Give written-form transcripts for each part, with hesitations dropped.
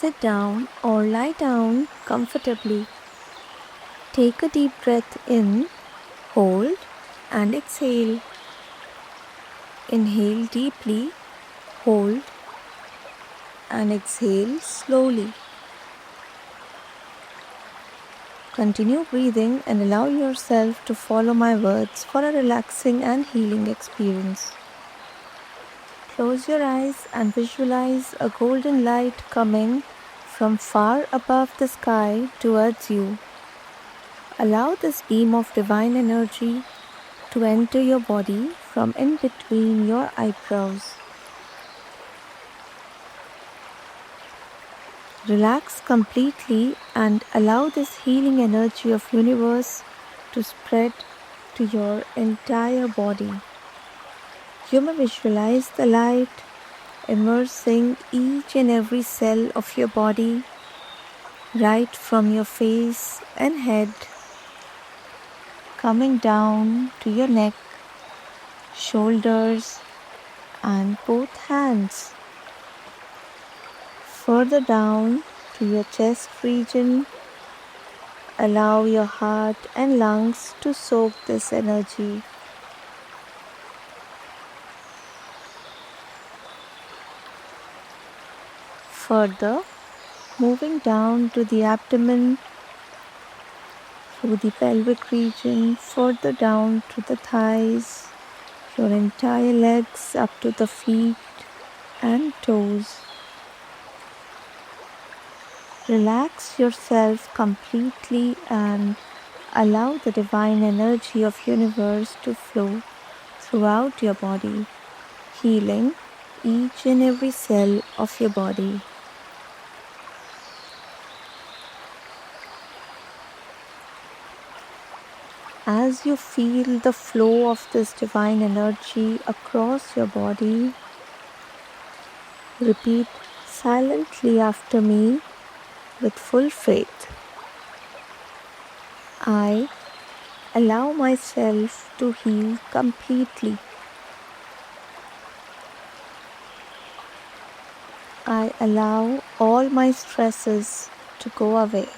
Sit down or lie down comfortably. Take a deep breath in, hold and exhale. Inhale deeply, hold and exhale slowly. Continue breathing and allow yourself to follow my words for a relaxing and healing experience. Close your eyes and visualize a golden light coming from far above the sky towards you. Allow this beam of divine energy to enter your body from in between your eyebrows. Relax completely and allow this healing energy of universe to spread to your entire body. You may visualize the light immersing each and every cell of your body, right from your face and head, coming down to your neck, shoulders and both hands. Further down to your chest region, allow your heart and lungs to soak this energy. Further, moving down to the abdomen, through the pelvic region, further down to the thighs, your entire legs up to the feet and toes. Relax yourself completely and allow the divine energy of universe to flow throughout your body, healing each and every cell of your body. As you feel the flow of this divine energy across your body, repeat silently after me with full faith. I allow myself to heal completely. I allow all my stresses to go away.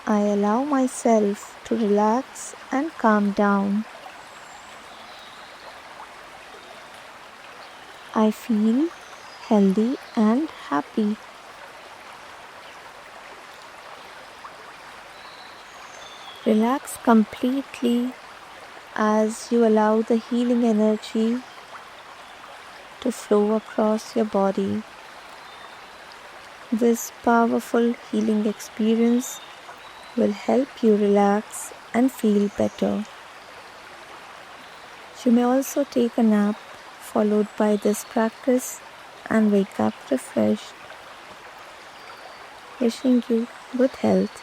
I allow myself to relax and calm down. I feel healthy and happy. Relax completely as you allow the healing energy to flow across your body. This powerful healing experience will help you relax and feel better. You may also take a nap followed by this practice and wake up refreshed. Wishing you good health.